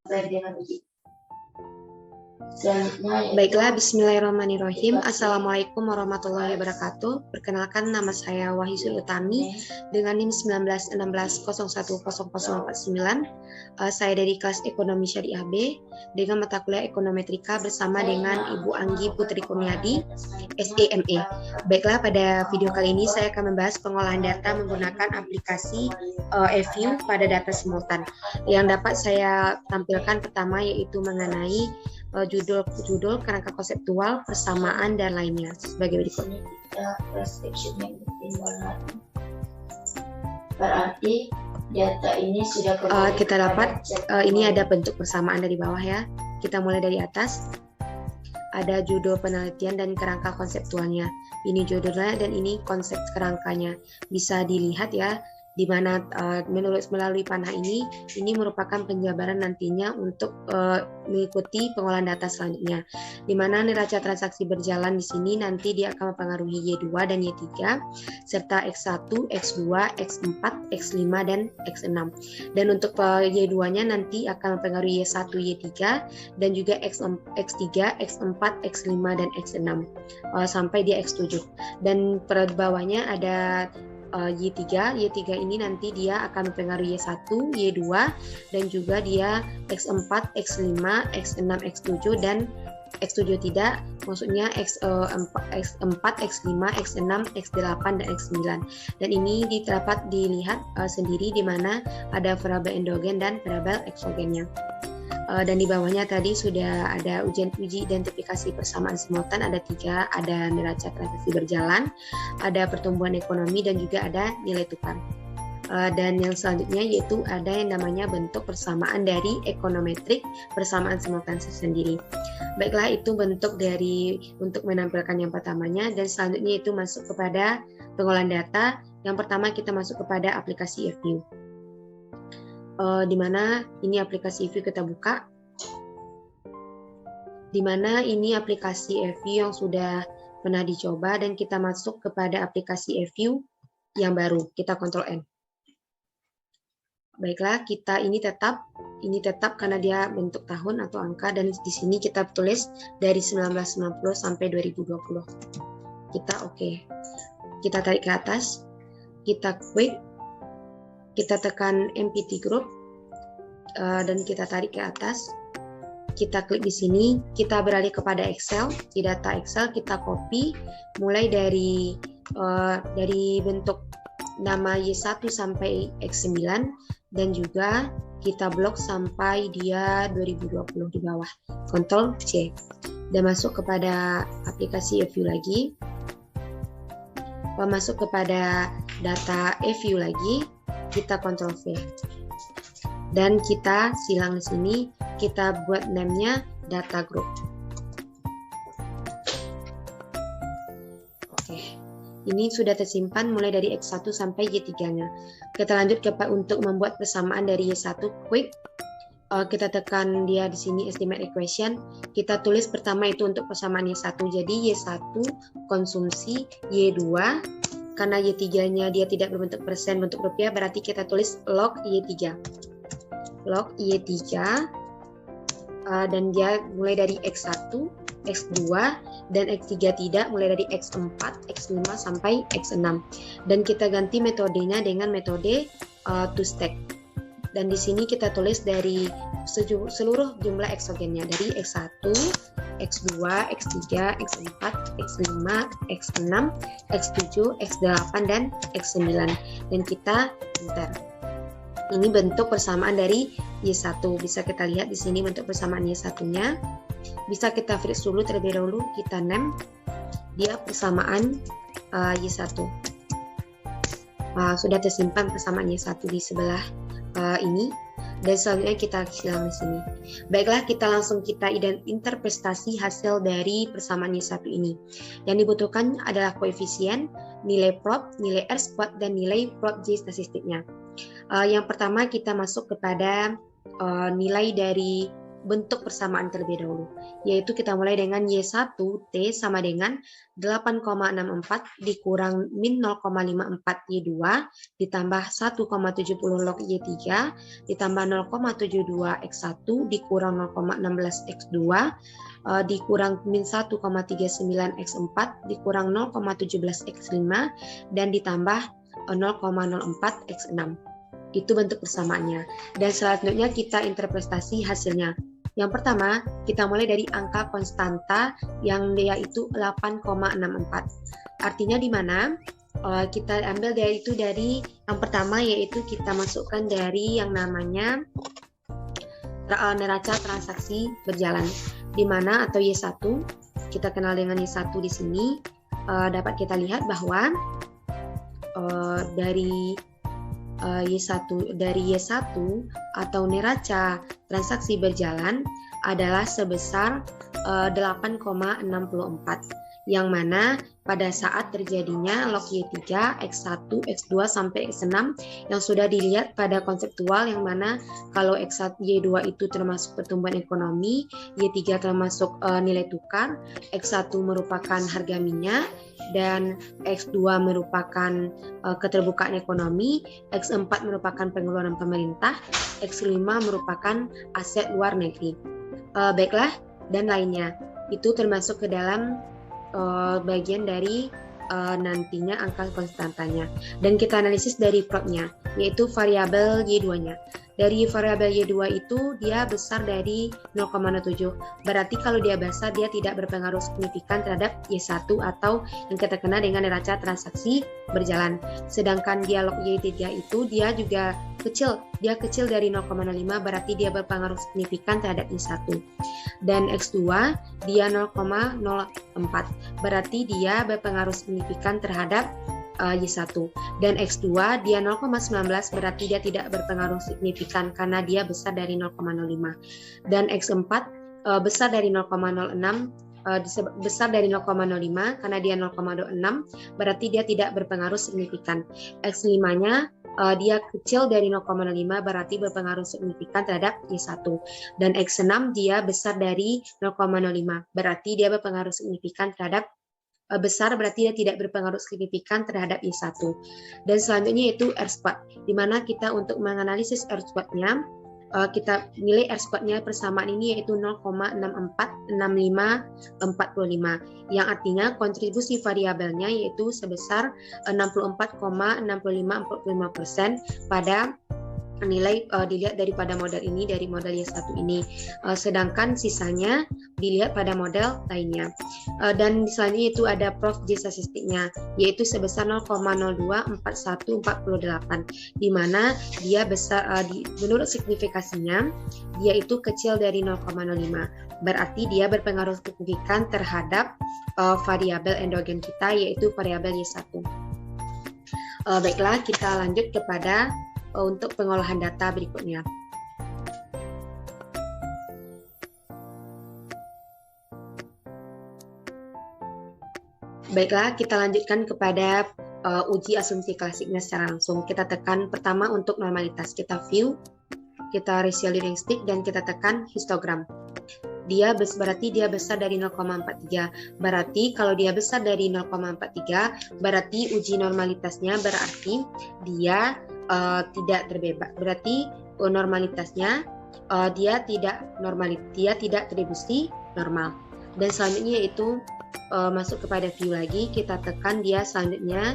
dengan uji. Selanjutnya, baiklah, bismillahirrahmanirrahim. Assalamualaikum warahmatullahi wabarakatuh. Perkenalkan, nama saya Wahyusul Utami dengan NIM 1916010049. Saya dari kelas Ekonomi Syariah B dengan mata kuliah Ekonometrika bersama dengan Ibu Anggi Putri Kurniadi, SEME. Baiklah, pada video kali ini saya akan membahas pengolahan data menggunakan aplikasi FView pada data simultan. Yang dapat saya tampilkan pertama yaitu mengenai judul, kerangka konseptual, persamaan, dan lainnya sebagai berikut. Berarti data ini sudah kita dapat ini ada bentuk persamaan dari bawah ya. Kita mulai dari atas. Ada judul penelitian dan kerangka konseptualnya. Ini judulnya dan ini konsep kerangkanya. Bisa dilihat ya, di mana melalui panah ini merupakan penjabaran nantinya untuk mengikuti pengolahan data selanjutnya. Di mana neraca transaksi berjalan di sini nanti dia akan mempengaruhi Y2 dan Y3 serta X1, X2, X4, X5 dan X6. Dan untuk Y2-nya nanti akan mempengaruhi Y1, Y3 dan juga X3, X4, X5 dan X6 sampai dia X7. Dan per bawahnya ada Y3 ini nanti dia akan mempengaruhi Y1, Y2 dan juga dia X4, X5, X6, X7 dan X7 tidak, maksudnya X4, X5, X6, X8 dan X9. Dan ini dapat dilihat sendiri di mana ada variabel endogen dan variabel eksogennya. Dan di bawahnya tadi sudah ada uji identifikasi persamaan simultan, ada 3, ada neraca transaksi berjalan, ada pertumbuhan ekonomi dan juga ada nilai tukar. Dan yang selanjutnya yaitu ada yang namanya bentuk persamaan dari ekonometrik persamaan simultan sendiri. Baiklah, itu bentuk dari untuk menampilkan yang pertamanya, dan selanjutnya itu masuk kepada pengolahan data. Yang pertama kita masuk kepada aplikasi FView. Di mana ini aplikasi FView kita buka, di mana ini aplikasi FView yang sudah pernah dicoba, dan kita masuk kepada aplikasi FView yang baru, kita Ctrl N. Baiklah, kita ini tetap karena dia bentuk tahun atau angka, dan di sini kita tulis dari 1990 sampai 2020. Kita oke. Kita tarik ke atas, kita klik, kita tekan MPT Group, dan kita tarik ke atas. Kita klik di sini, kita beralih kepada Excel. Di data Excel kita copy mulai dari bentuk nama Y1 sampai X9, dan juga kita blok sampai dia 2020 di bawah. Ctrl C. Dan masuk kepada aplikasi FView lagi. Masuk kepada data FView lagi, kita Ctrl V. Dan kita silang di sini, kita buat name-nya data group. Oke. Ini sudah tersimpan mulai dari X1 sampai Y3-nya. Kita lanjut untuk membuat persamaan dari Y1 quick. Kita tekan dia di sini estimate equation. Kita tulis pertama itu untuk persamaan Y1. Jadi Y1 konsumsi Y2, karena Y3-nya dia tidak berbentuk persen, bentuk rupiah, berarti kita tulis log Y3. Log Y3, dan dia mulai dari X1, X2, dan X3 tidak, mulai dari X4, X5 sampai X6. Dan kita ganti metodenya dengan metode to stack. Dan di sini kita tulis dari seluruh jumlah eksogennya, dari X1, X2, X3, X4, X5, X6, X7, X8, dan X9. Dan kita enter. Ini bentuk persamaan dari Y1. Bisa kita lihat di sini bentuk persamaan Y1-nya. Bisa kita freeze dulu terlebih dahulu, kita name dia persamaan Y1. Sudah tersimpan persamaan Y1 di sebelah ini, dan selanjutnya kita silang di sini. Baiklah, kita langsung interpretasi hasil dari persamaan Y1 ini. Yang dibutuhkan adalah koefisien, nilai prop, nilai R squad, dan nilai prop J statistiknya. Yang pertama kita masuk kepada nilai dari bentuk persamaan terlebih dahulu, yaitu kita mulai dengan Y1 T sama dengan 8,64 dikurang min 0,54 Y2 ditambah 1,70 log Y3 ditambah 0,72 X1 dikurang 0,16 X2 dikurang min 1,39 X4 dikurang 0,17 X5 dan ditambah 0,04 X6. Itu bentuk persamaannya. Dan selanjutnya kita interpretasi hasilnya. Yang pertama, kita mulai dari angka konstanta yang dia itu 8,64. Artinya di mana? Kita ambil dari yang pertama, yaitu kita masukkan dari yang namanya neraca transaksi berjalan, di mana atau Y1, kita kenal dengan Y1 di sini, dapat kita lihat bahwa dari Y1 atau neraca transaksi berjalan adalah sebesar 8,64, yang mana pada saat terjadinya log Y3, X1, X2 sampai X6 yang sudah dilihat pada konseptual, yang mana kalau X1, Y2 itu termasuk pertumbuhan ekonomi, Y3 termasuk nilai tukar, X1 merupakan harga minyak, dan X2 merupakan keterbukaan ekonomi, X4 merupakan pengeluaran pemerintah, X5 merupakan aset luar negeri. Baiklah, dan lainnya. Itu termasuk ke dalam bagian dari nantinya angka konstantanya. Dan kita analisis dari plotnya, yaitu variabel Y2-nya. Dari variabel Y2 itu dia besar dari 0,07. Berarti kalau dia besar, dia tidak berpengaruh signifikan terhadap Y1 atau yang kita kenal dengan neraca transaksi berjalan. Sedangkan dia log Y3 itu dia juga kecil. Dia kecil dari 0,05, berarti dia berpengaruh signifikan terhadap Y1. Dan X2 dia 0,04. Berarti dia berpengaruh signifikan terhadap Y1. Dan X2 dia 0,19, berarti dia tidak berpengaruh signifikan karena dia besar dari 0,05. Dan X4 besar dari 0,06, besar dari 0,05 karena dia 0,26, berarti dia tidak berpengaruh signifikan. X5-nya dia kecil dari 0,05, berarti berpengaruh signifikan terhadap Y1. Dan X6 dia besar dari 0,05, berarti dia berpengaruh signifikan terhadap besar, berarti dia tidak berpengaruh signifikan terhadap Y1. Dan selanjutnya yaitu R-squat, di mana kita untuk menganalisis R-squat-nya, kita nilai R-squat-nya persamaan ini yaitu 0,646545, yang artinya kontribusi variabelnya yaitu sebesar 64,6545% pada nilai dilihat daripada model ini, dari model Y1 ini, sedangkan sisanya dilihat pada model lainnya. Dan selanjutnya itu ada Prof J statistiknya, yaitu sebesar 0,024148, di mana dia besar menurut signifikasinya dia itu kecil dari 0,05, berarti dia berpengaruh signifikan terhadap variabel endogen kita, yaitu variabel Y1. Baiklah, kita lanjut kepada untuk pengolahan data berikutnya. Baiklah, kita lanjutkan kepada uji asumsi klasiknya secara langsung. Kita tekan pertama untuk normalitas, kita view, kita ratio leading stick, dan kita tekan histogram. Berarti dia besar dari 0,43. Berarti kalau dia besar dari 0,43, berarti uji normalitasnya berarti dia tidak terbebas. Berarti normalitasnya dia tidak tribusi normal. Dan selanjutnya yaitu masuk kepada view lagi, kita tekan dia selanjutnya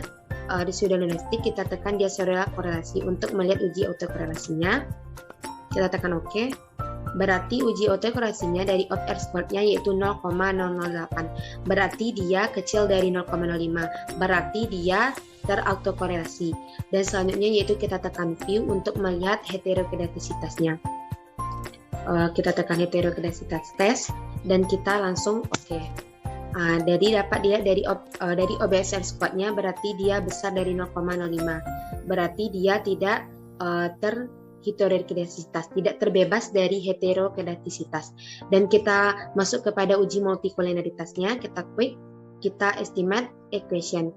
di pseudonomestic, kita tekan dia serial korelasi untuk melihat uji autokorelasinya. Kita tekan OK. Berarti uji autokorelasinya dari R-squared-nya yaitu 0,008. Berarti dia kecil dari 0,05. Berarti dia terautokorelasi. Dan selanjutnya yaitu kita tekan view untuk melihat heterokedastisitasnya. Kita tekan heterokedastisitas tes dan kita langsung OK. Jadi dapat dilihat dari OBS R-squared-nya, berarti dia besar dari 0,05. Berarti dia tidak heterokedastisitas, tidak terbebas dari heterokedastisitas. Dan kita masuk kepada uji multikollinearitasnya, kita klik, kita estimate equation.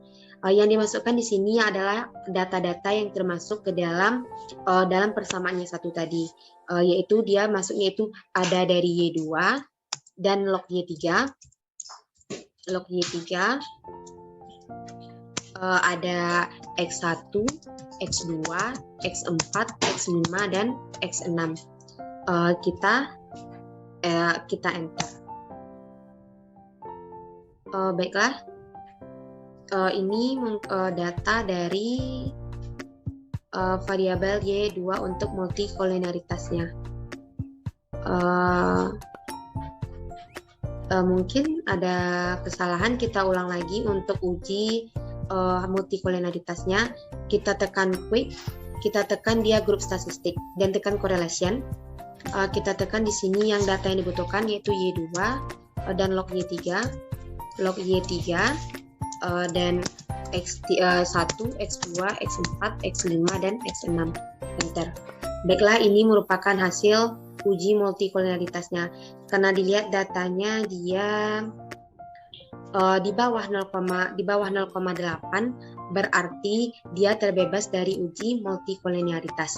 Yang dimasukkan di sini adalah data-data yang termasuk ke dalam persamaan Y1 tadi, yaitu dia masuknya itu ada dari Y2 dan log Y3. Log Y3 ada X1, X2, X4, X5, dan X6. Kita enter. Baiklah, ini data dari variabel Y2 untuk multikoliniaritasnya. Mungkin ada kesalahan, kita ulang lagi untuk uji multikoliniaritasnya. Kita tekan quick, kita tekan dia grup statistik dan tekan correlation. Kita tekan di sini yang data yang dibutuhkan yaitu Y2 dan log Y3, dan X1, X2, X4, X5, dan X6. Enter. Baiklah, ini merupakan hasil uji multikoliniaritasnya. Karena dilihat datanya dia di bawah 0,8, berarti dia terbebas dari uji multikoliniaritas.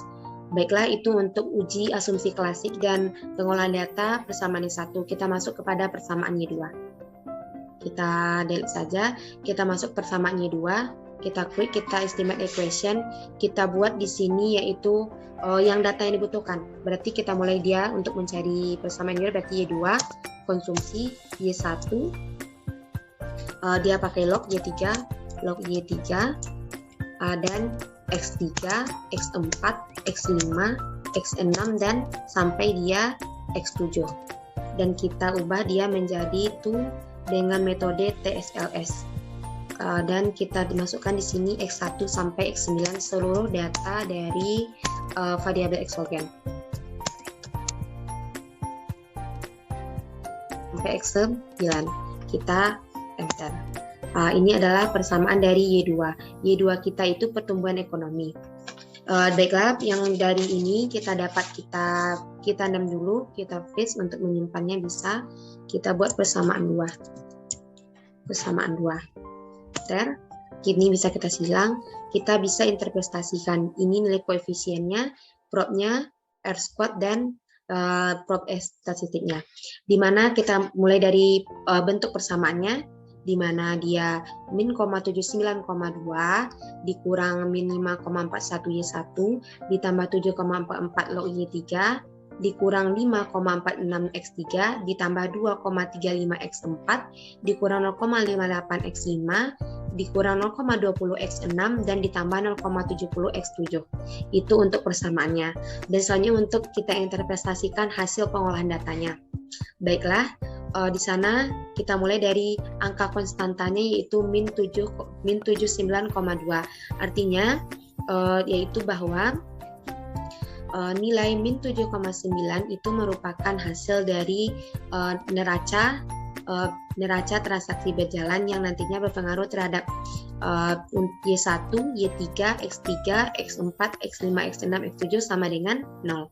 Baiklah, itu untuk uji asumsi klasik dan pengolahan data persamaan Y1. Kita masuk kepada persamaan Y2. Kita delete saja, kita masuk persamaan Y2, kita klik, kita estimate equation, kita buat di sini yaitu yang data yang dibutuhkan. Berarti kita mulai dia untuk mencari persamaan Y2, berarti Y2, konsumsi, Y1, dia pakai log Y3, dan X3, X4, X5, X6, dan sampai dia X7. Dan kita ubah dia menjadi to dengan metode TSLS. Dan kita dimasukkan di sini X1 sampai X9 seluruh data dari variabel exogen. Sampai X9, kita enter. Ini adalah persamaan dari Y2. Y2 kita itu pertumbuhan ekonomi. Baiklah, yang dari ini kita dapat kita tanam dulu, kita paste untuk menyimpannya bisa. Kita buat persamaan 2. Ini bisa kita silang, kita bisa interpretasikan ini nilai koefisiennya, probnya, R squad, dan prob statistiknya. Dimana kita mulai dari bentuk persamaannya, dimana dia min 79,2 dikurang min 5,41 Y1 ditambah 7,44 log Y3 dikurang 5,46 X3 ditambah 2,35 X4 dikurang 0,58 X5 dikurang 0,20 X6 dan ditambah 0,70 X7. Itu untuk persamaannya. Dan selanjutnya untuk kita interpretasikan hasil pengolahan datanya. Baiklah, di sana kita mulai dari angka konstantanya yaitu min 79,2. Artinya yaitu bahwa nilai min 7,9 itu merupakan hasil dari neraca transaksi berjalan yang nantinya berpengaruh terhadap Y1, Y3, X3, X4, X5, X6, X7 sama dengan 0.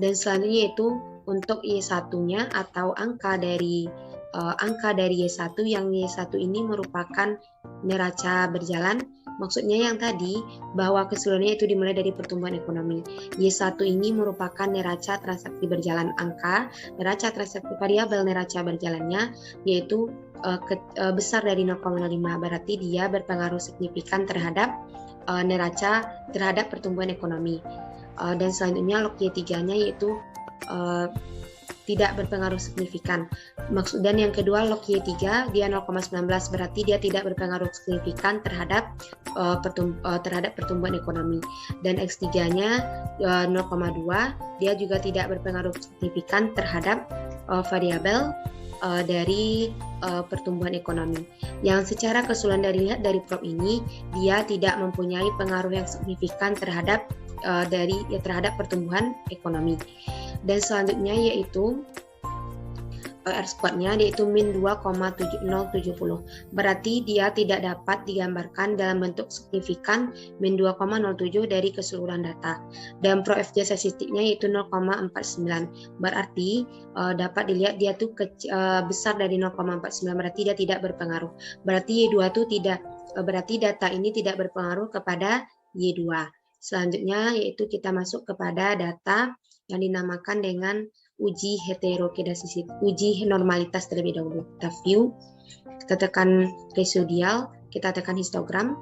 Dan selanjutnya itu untuk Y1-nya atau angka dari Y1, yang Y1 ini merupakan neraca berjalan. Maksudnya yang tadi bahwa keseluruhannya itu dimulai dari pertumbuhan ekonomi. Y1 ini merupakan neraca transaksi berjalan angka, neraca transaksi variabel neraca berjalannya yaitu besar dari 0,05, berarti dia berpengaruh signifikan terhadap neraca terhadap pertumbuhan ekonomi. Dan selanjutnya log Y3-nya yaitu tidak berpengaruh signifikan. Dan yang kedua log Y3 dia 0,19, berarti dia tidak berpengaruh signifikan terhadap pertumbuhan ekonomi. Dan X3-nya 0,2 dia juga tidak berpengaruh signifikan terhadap variabel dari pertumbuhan ekonomi. Yang secara keseluruhan dari prob ini dia tidak mempunyai pengaruh yang signifikan terhadap pertumbuhan ekonomi. Dan selanjutnya yaitu R squad-nya yaitu min 2,7070. Berarti dia tidak dapat digambarkan dalam bentuk signifikan min 2,07 dari keseluruhan data. Dan pro FJ statistiknya yaitu 0,49. Berarti dapat dilihat dia tuh besar dari 0,49, berarti dia tidak berpengaruh. Berarti Y2 itu berarti data ini tidak berpengaruh kepada Y2. Selanjutnya yaitu kita masuk kepada data yang dinamakan dengan uji heterokedasitas, uji normalitas terlebih dahulu. Kita view, kita tekan residual, kita tekan histogram,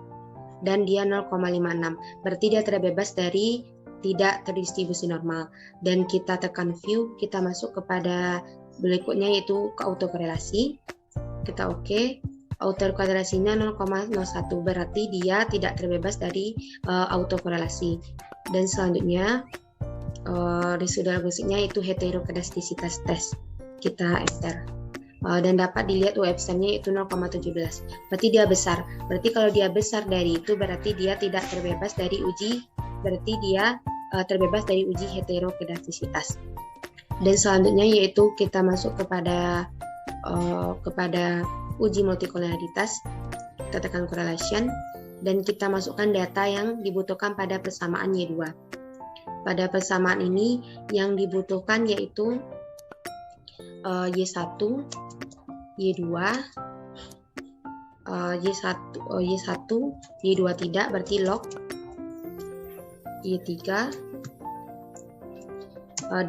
dan dia 0,56. Berarti dia terbebas dari tidak terdistribusi normal. Dan kita tekan view, kita masuk kepada berikutnya yaitu ke autokorelasi. Kita oke. Autokorelasinya 0,01, berarti dia tidak terbebas dari autokorelasi. Dan selanjutnya residual musiknya itu heterokedastisitas test. Kita enter. Dan dapat dilihat UFSM-nya itu 0,17. Berarti dia besar. Berarti kalau dia besar dari itu berarti dia tidak terbebas dari uji, berarti dia terbebas dari uji heterokedastisitas. Dan selanjutnya yaitu kita masuk kepada uji multikolonialitas. Kita tekan correlation dan kita masukkan data yang dibutuhkan pada persamaan Y2. Pada persamaan ini yang dibutuhkan yaitu Y1, Y2, Y1, Y2 tidak, berarti log, Y3,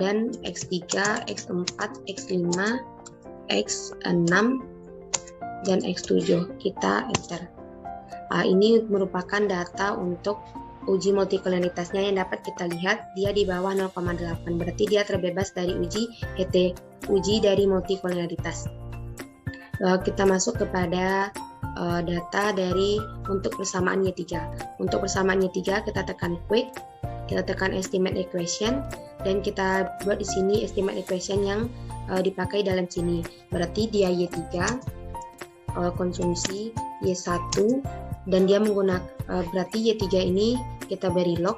dan X3, X4, X5, X6, dan X7. Kita enter. Ini merupakan data untuk uji multikolonialitasnya yang dapat kita lihat dia di bawah 0,8. Berarti dia terbebas dari uji dari multikolonialitas. Kita masuk kepada data dari untuk persamaan Y3. Untuk persamaan Y3 kita tekan quick, kita tekan estimate equation, dan kita buat di sini estimate equation yang dipakai dalam sini. Berarti dia Y3, konsumsi Y1, dan dia menggunakan berarti Y3 ini kita beri log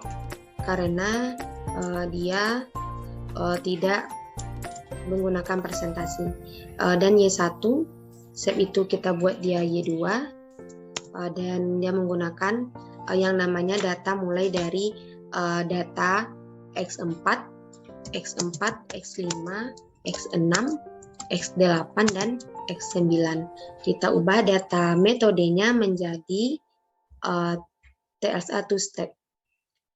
karena dia tidak menggunakan presentasi. Dan Y1 step itu kita buat dia Y2, dan dia menggunakan yang namanya data mulai dari data X4, X4, X5, X6, X8, dan X9. Kita ubah data metodenya menjadi TSA two step.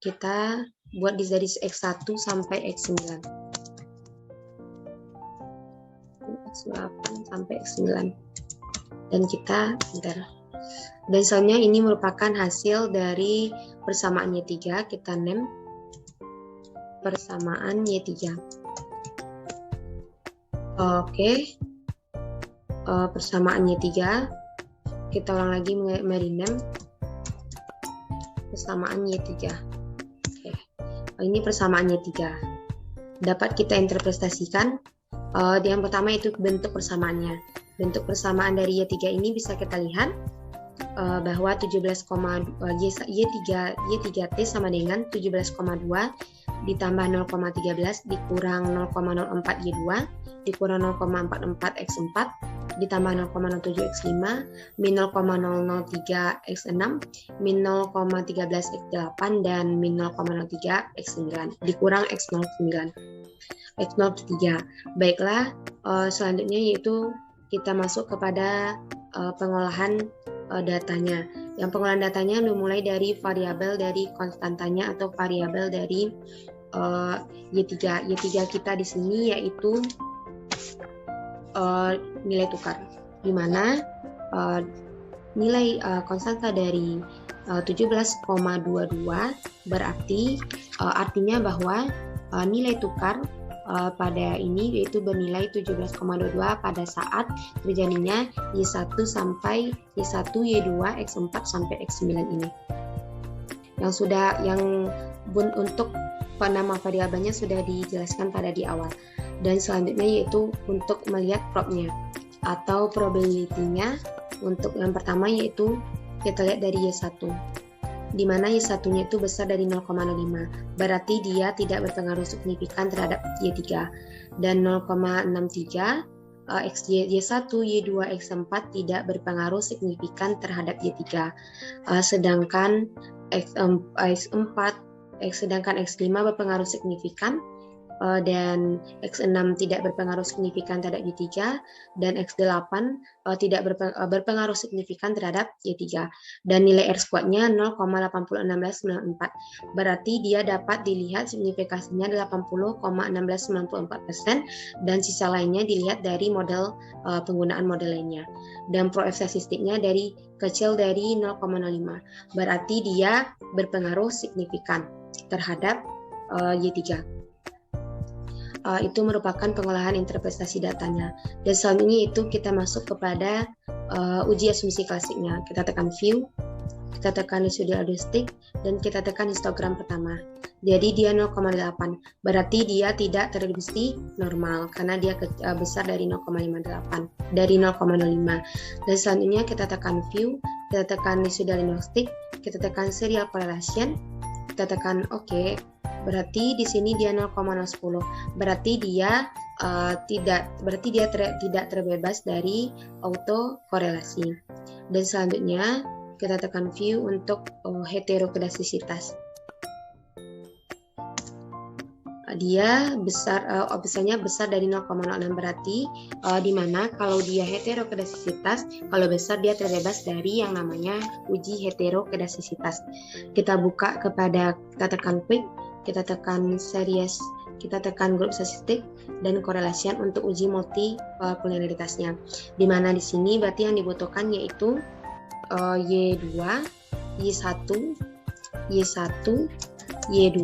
Kita buat dari X1 sampai X9. X8 sampai X9. Dan kita enter. Dan selanjutnya ini merupakan hasil dari persamaan Y3. Kita name persamaan Y3. Oke. Persamaan Y3. Kita ulang lagi merename persamaan Y3. Oke. Ini persamaan Y3. Dapat kita interpretasikan. Yang pertama itu bentuk persamaannya. Bentuk persamaan dari Y3 ini bisa kita lihat bahwa Y3T sama dengan 17,2 ditambah 0,13 dikurang 0,04 Y2 dikurang 0,44 X4 ditambah 0,07 X5 min 0,003 X6 min 0,13 X8 dan min 0,03 X9 dikurang X09 X03. Baiklah, selanjutnya yaitu kita masuk kepada pengolahan datanya. Yang pengolahan datanya dimulai dari variabel dari konstantanya atau variabel dari Y3. Y3 kita di sini yaitu nilai tukar, di mana nilai konstanta dari 17,22 berarti artinya bahwa nilai tukar pada ini yaitu bernilai 17,22 pada saat terjadinya Y1 sampai Y1, Y2, X4 sampai X9 ini. Untuk nama variabelnya sudah dijelaskan pada di awal. Dan selanjutnya yaitu untuk melihat probnya atau probability-nya. Untuk yang pertama yaitu kita lihat dari Y1. Di mana Y1-nya itu besar dari 0,05. Berarti dia tidak berpengaruh signifikan terhadap Y3. Dan 0,63 Y1, Y2, X4 tidak berpengaruh signifikan terhadap Y3. Sedangkan X4, sedangkan X5 berpengaruh signifikan dan X6 tidak berpengaruh signifikan terhadap Y3, dan X8 tidak berpengaruh signifikan terhadap Y3. Dan nilai R-squared-nya 0,801694. Berarti dia dapat dilihat signifikasinya 80,1694%, dan sisa lainnya dilihat dari model penggunaan model lainnya. Dan Pro-F statistiknya dari kecil dari 0,05. Berarti dia berpengaruh signifikan terhadap Y3. Itu merupakan pengolahan interpretasi datanya. Dan selanjutnya itu kita masuk kepada uji asumsi klasiknya. Kita tekan view, kita tekan residual heuristic, dan kita tekan histogram pertama. Jadi dia 0,8. Berarti dia tidak terdistribusi normal karena dia besar dari 0,58, dari 0,05. Dan selanjutnya kita tekan view, kita tekan residual heuristic, kita tekan serial correlation, kita tekan OK. Berarti di sini dia 0,010. Berarti dia tidak terbebas dari auto korelasi. Dan selanjutnya kita tekan view untuk heterokedastisitas. Dia besarnya besar dari 0,06, berarti di mana kalau dia heterokedastisitas, kalau besar dia terbebas dari yang namanya uji heterokedastisitas. Kita buka kita tekan quick, kita tekan series, kita tekan grup statistik, dan korelasian untuk uji multipolaritasnya. Di mana di sini berarti yang dibutuhkan yaitu Y2, Y1, Y1, Y2.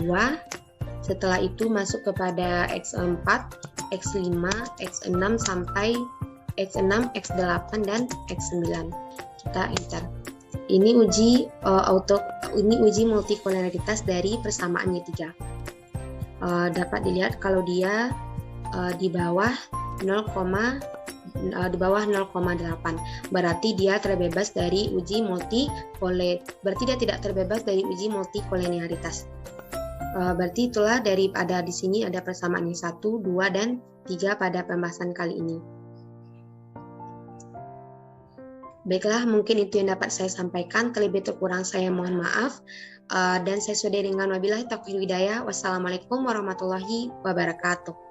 Setelah itu masuk kepada X4, X5, X6 sampai X6, X8 dan X9. Kita enter. Ini uji multipolaritas dari persamaan Y3. Dapat dilihat kalau dia di bawah 0,8. Berarti dia terbebas dari uji berarti dia tidak terbebas dari uji multikolenialitas. Berarti itulah daripada di sini ada persamaan 1, 2, dan 3 pada pembahasan kali ini. Baiklah, mungkin itu yang dapat saya sampaikan. Terlebih kurang saya mohon maaf. Dan saya sudahi dengan wabillahi taufiq hidayah. Wassalamualaikum warahmatullahi wabarakatuh.